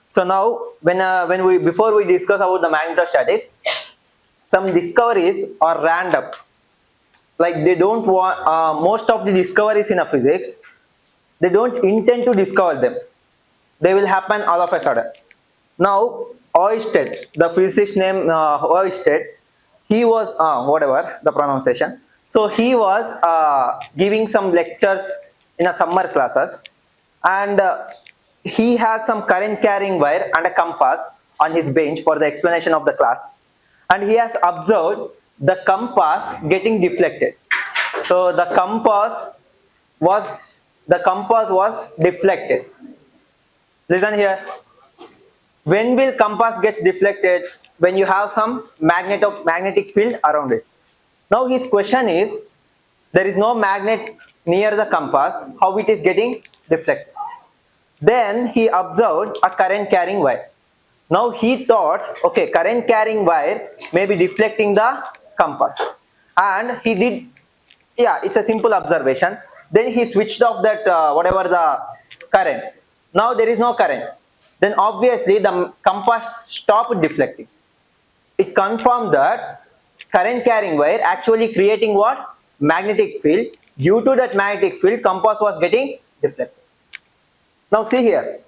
So now, before we discuss about the magnetostatics, some discoveries are random. Like they don't want most of the discoveries in a physics. They don't intend to discover them. They will happen all of a sudden. Now, Oersted, the physicist named Oersted, he was whatever the pronunciation. So he was giving some lectures in a summer classes, and he has some current carrying wire and a compass on his bench for the explanation of the class, and he has observed the compass getting deflected. So was the compass was deflected. Listen here. When will compass gets deflected? When you have some magnetic field around it. Now his question is, there is no magnet near the compass, how it is getting deflected? Then he observed a current carrying wire. Now he thought, okay, current carrying wire may be deflecting the compass, and he did, yeah, it's a simple observation. Then he switched off that whatever the current. Now there is no current. Then obviously the compass stopped deflecting. It confirmed that current carrying wire actually creating what? Magnetic field. Due to that magnetic field, compass was getting deflected. Now see here.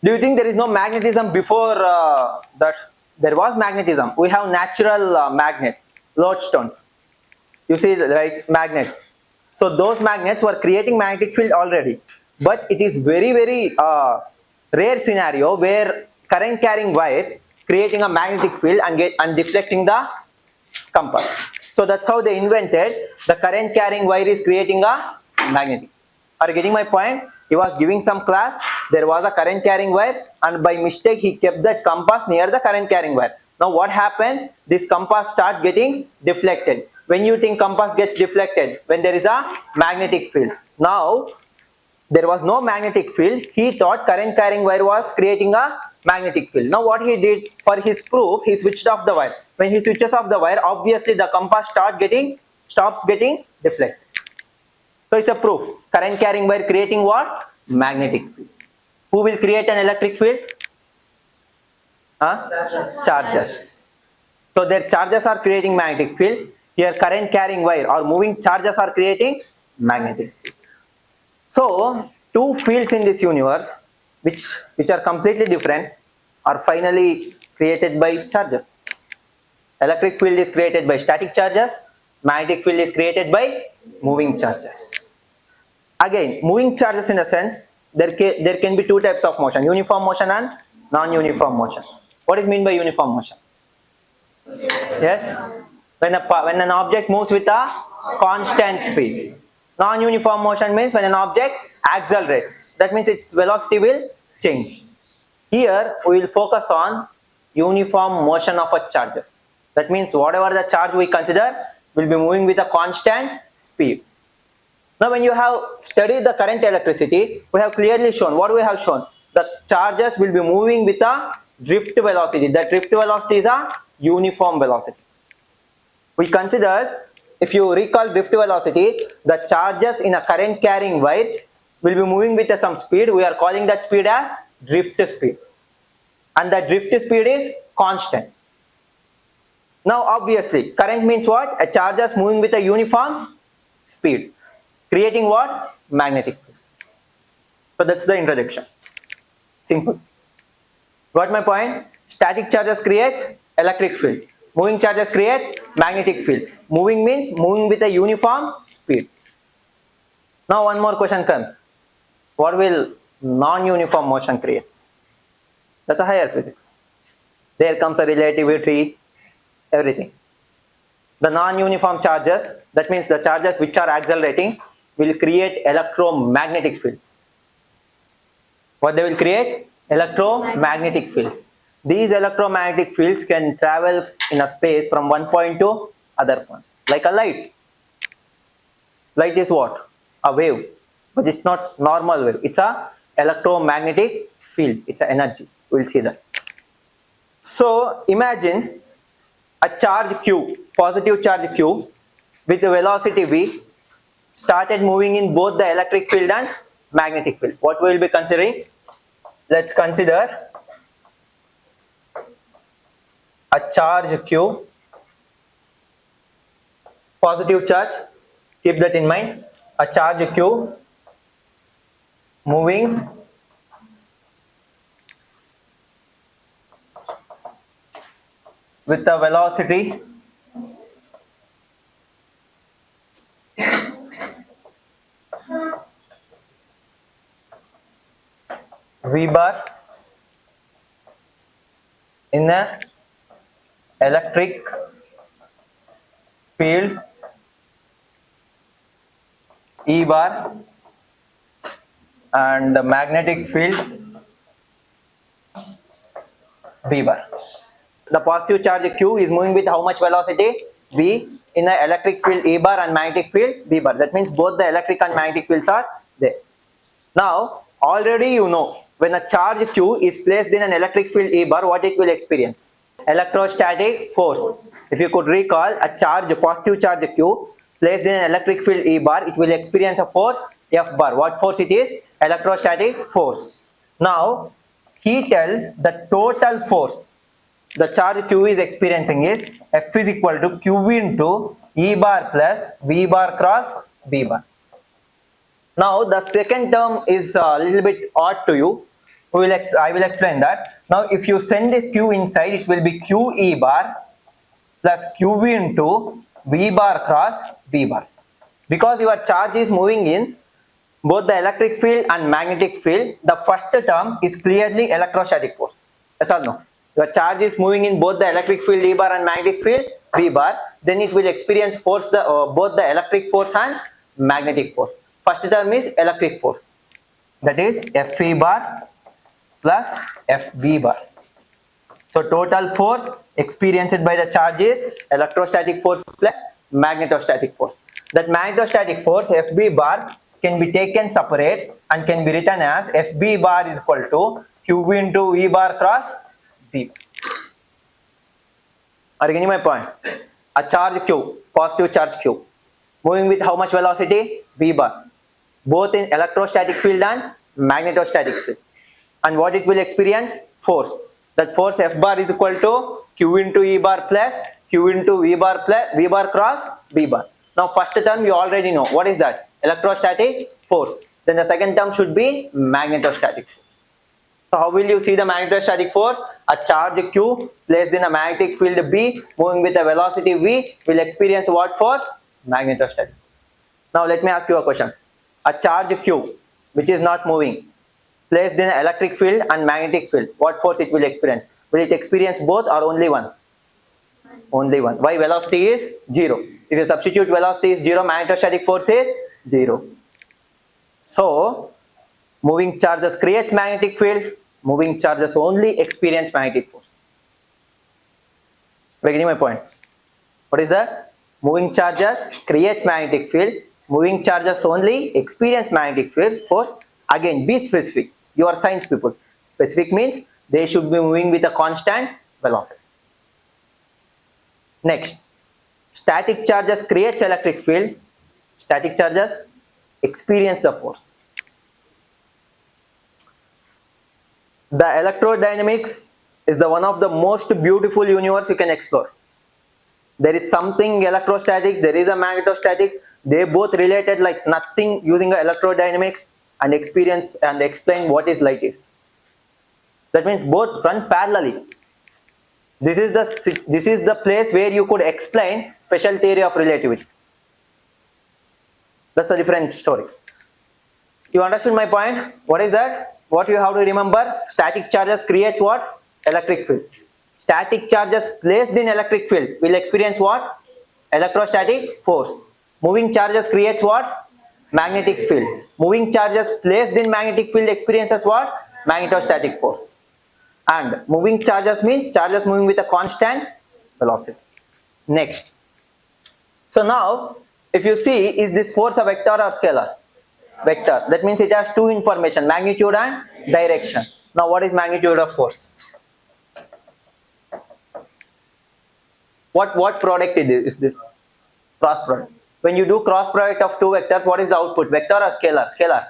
Do you think there is no magnetism before that? There was magnetism. We have natural magnets, lodestones. You see, right, magnets. So those magnets were creating magnetic field already, but it is very rare scenario where current carrying wire creating a magnetic field and deflecting the compass. So that's how they invented the current carrying wire is creating a magnetic. Are you getting my point? He was giving some class, there was a current carrying wire, and by mistake he kept that compass near the current carrying wire. Now what happened? This compass start getting deflected. When you think compass gets deflected? When there is a magnetic field. Now there was no magnetic field. He thought current carrying wire was creating a magnetic field. Now what he did for his proof, he switched off the wire. When he switches off the wire, obviously the compass stops getting deflected. So it's a proof. Current carrying wire creating what? Magnetic field. Who will create an electric field? Charges. So their charges are creating magnetic field. Here current carrying wire or moving charges are creating magnetic field. So two fields in this universe which are completely different are finally created by charges. Electric field is created by static charges. Magnetic field is created by moving charges. Again, moving charges in a sense, there can be two types of motion, uniform motion and non-uniform motion. What is mean by uniform motion? Yes, when an object moves with a constant speed. Non-uniform motion means when an object accelerates. That means its velocity will change. Here we will focus on uniform motion of a charges. That means whatever the charge we consider will be moving with a constant speed. Now when you have studied the current electricity, we have clearly shown, what we have shown? The charges will be moving with a drift velocity. That drift velocity is a uniform velocity. We considered, if you recall drift velocity, the charges in a current carrying wire will be moving with some speed. We are calling that speed as drift speed. And the drift speed is constant. Now obviously, current means what? A charges moving with a uniform speed. Creating what? Magnetic field. So that's the introduction. Simple. Got my point? Static charges creates electric field. Moving charges creates magnetic field. Moving means moving with a uniform speed. Now one more question comes. What will non-uniform motion creates? That's a higher physics. There comes a relativity, everything. The non-uniform charges, that means the charges which are accelerating, will create electromagnetic fields. What they will create? Electromagnetic fields. These electromagnetic fields can travel in a space from one point to other point, like a light. Light is what? A wave, but it's not normal wave. It's a electromagnetic field. It's an energy. We'll see that. So imagine a charge q, positive charge q, with the velocity v, started moving in both the electric field and magnetic field. What we will be considering? Let's consider a charge q, positive charge, keep that in mind, a charge q moving with a velocity v bar in a electric field E bar and the magnetic field B bar. The positive charge Q is moving with how much velocity? V in the electric field E bar and magnetic field B bar. That means both the electric and magnetic fields are there. Now already you know when a charge Q is placed in an electric field E bar, what it will experience? Electrostatic force. If you could recall, a charge, positive charge Q placed in an electric field E bar, it will experience a force F bar. What force it is? Electrostatic force. Now he tells the total force the charge Q is experiencing is F is equal to Q into E bar plus V bar cross B bar. Now the second term is a little bit odd to you. I will explain that. Now if you send this Q inside, it will be Q E bar plus QV into V bar cross B bar. Because your charge is moving in both the electric field and magnetic field, the first term is clearly electrostatic force. Yes or no? Your charge is moving in both the electric field E bar and magnetic field B bar, then it will experience force both the electric force and magnetic force. First term is electric force, that is Fe bar plus Fb bar. So total force experienced by the charge is electrostatic force plus magnetostatic force. That magnetostatic force Fb bar can be taken separate and can be written as Fb bar is equal to Q into V bar cross B. Are you getting my point? A charge Q, positive charge Q, moving with how much velocity? V bar, both in electrostatic field and magnetostatic field. And what it will experience? Force. That force F bar is equal to Q into E bar plus Q into V bar plus V bar cross B bar. Now first term you already know. What is that? Electrostatic force. Then the second term should be magnetostatic force. So how will you see the magnetostatic force? A charge Q placed in a magnetic field B moving with a velocity V will experience what force? Magnetostatic. Now let me ask you a question. A charge Q which is not moving placed in an electric field and magnetic field, what force it will experience? Will it experience both or only one? Only one. Why? Velocity is 0. If you substitute velocity is 0, magnetostatic force is 0. So moving charges creates magnetic field, moving charges only experience magnetic force. Are you getting my point? What is that? Moving charges creates magnetic field, moving charges only experience magnetic field force. Again, be specific. You are science people. Specific means they should be moving with a constant velocity. Next, static charges creates electric field, static charges experience the force. The electrodynamics is the one of the most beautiful universe you can explore. There is something electrostatics, there is a magnetostatics, they both related like nothing using electrodynamics and experience and explain what is light is. That means both run parallelly. This is the place where you could explain special theory of relativity. That's a different story. You understood my point? What is that? What you have to remember? Static charges creates what? Electric field. Static charges placed in electric field will experience what? Electrostatic force. Moving charges creates what? Magnetic field. Moving charges placed in magnetic field experiences what? Magnetostatic force. And moving charges means charges moving with a constant velocity. Next. So now, if you see, is this force a vector or scalar? Vector. That means it has two information, magnitude and direction. Now what is magnitude of force? What product is this? Cross product. When you do cross product of two vectors, what is the output? Vector or scalar? Scalar.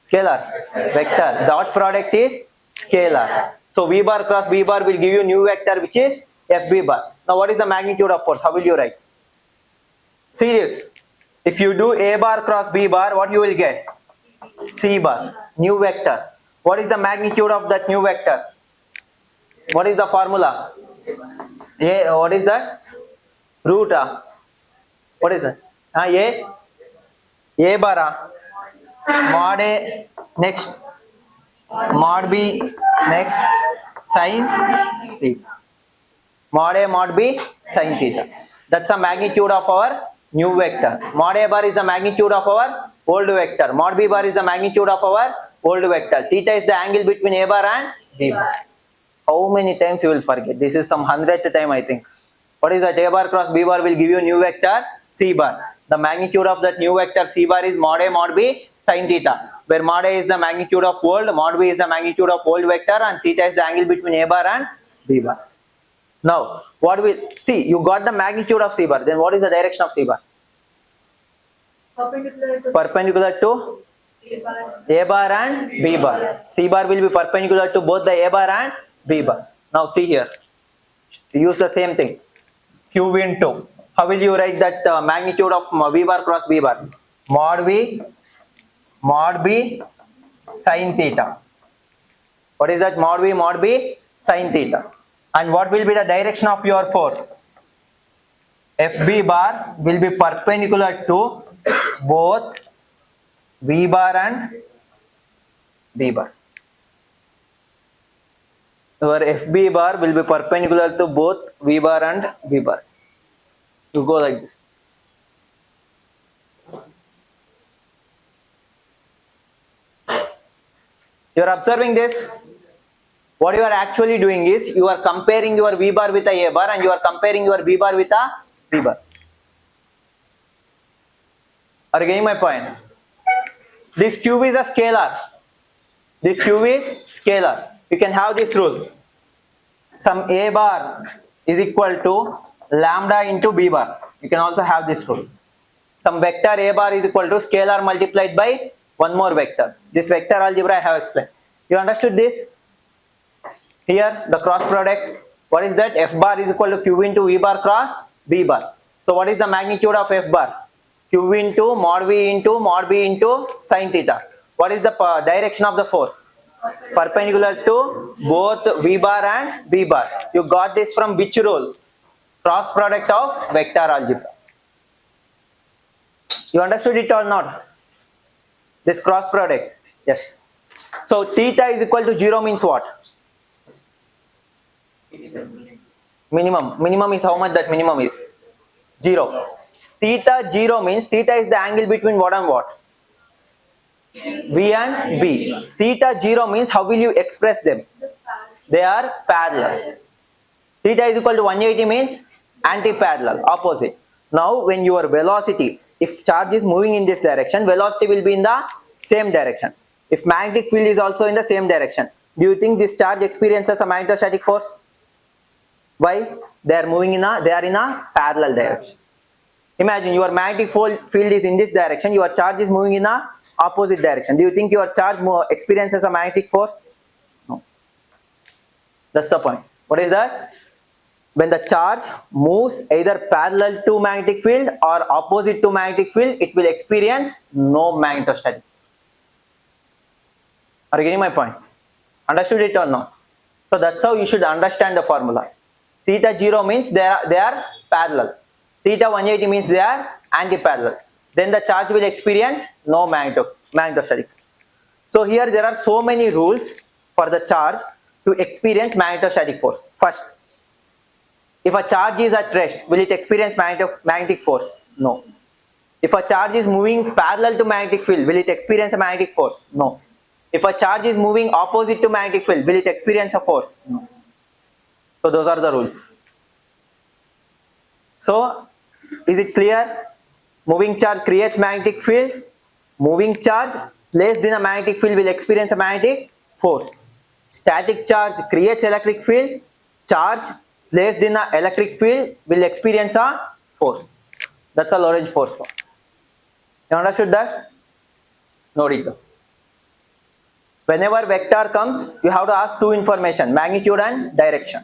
Scalar. Vector. Dot product is Scalar. So V bar cross B bar will give you new vector which is FB bar. Now what is the magnitude of force? How will you write? See this. If you do A bar cross B bar, what you will get? C bar, new vector. What is the magnitude of that new vector? What is the formula? What is that? Root. What is that? A bar. Mod A. Next. Mod B. Next. Sin theta. Mod A, mod B, sin theta. That's the magnitude of our new vector. Mod A bar is the magnitude of our old vector. Mod B bar is the magnitude of our old vector. Theta is the angle between A bar and B bar. How many times you will forget? This is some 100th time I think. What is that? A bar cross B bar will give you new vector C bar. The magnitude of that new vector C bar is mod A mod B sin theta. Where mod A is the magnitude of old, mod B is the magnitude of old vector, and theta is the angle between A bar and B bar. Now, what will see? You got the magnitude of C bar. Then what is the direction of C bar? Perpendicular to A bar and B bar. C bar will be perpendicular to both the A bar and B bar. Now see here. Use the same thing. Q into. How will you write that magnitude of V bar cross B bar? Mod B sin theta. What is that? Mod B sin theta. And what will be the direction of your force? FB bar will be perpendicular to both V bar and B bar. Your FB bar will be perpendicular to both V bar and B bar. You go like this. You are observing this. What you are actually doing is you are comparing your V bar with a bar and you are comparing your B bar with a B bar. Are you getting my point? This Q is a scalar. This Q is scalar. You can have this rule. Some A bar is equal to lambda into B bar. You can also have this rule. Some vector A bar is equal to scalar multiplied by one more vector. This vector algebra I have explained. You understood this? Here the cross product. What is that? F bar is equal to Q into V bar cross B bar. So what is the magnitude of F bar? Q into mod V into mod B into sin theta. What is the direction of the force? Perpendicular to both V bar and B bar. You got this from which rule? Cross product of vector algebra. You understood it or not? This cross product. Yes. So theta is equal to 0 means what? Minimum. Minimum is how much that minimum is? 0. Theta 0 means theta is the angle between what and what? V and B. Theta 0 means how will you express them? They are parallel. Theta is equal to 180 means anti-parallel, opposite. Now when your velocity, if charge is moving in this direction, velocity will be in the same direction. If magnetic field is also in the same direction, do you think this charge experiences a magnetostatic force? Why? They are in a parallel direction. Imagine your magnetic field is in this direction, your charge is moving in a opposite direction. Do you think your charge experiences a magnetic force? No. That's the point. What is that? When the charge moves either parallel to magnetic field or opposite to magnetic field, it will experience no magnetostatic force. Are you getting my point? Understood it or not? So that's how you should understand the formula. Theta 0 means they are parallel. Theta 180 means they are anti-parallel. Then the charge will experience no magnetostatic force. So here there are so many rules for the charge to experience magnetostatic force. First, if a charge is at rest, will it experience magnetic force? No. If a charge is moving parallel to magnetic field, will it experience a magnetic force? No. If a charge is moving opposite to magnetic field, will it experience a force? No. So those are the rules. So is it clear? Moving charge creates magnetic field. Moving charge placed in a magnetic field will experience a magnetic force. Static charge creates electric field. Charge placed in an electric field will experience a force. That's a Lorentz force law. You understood that? Nodi. Whenever vector comes, you have to ask two information, magnitude and direction.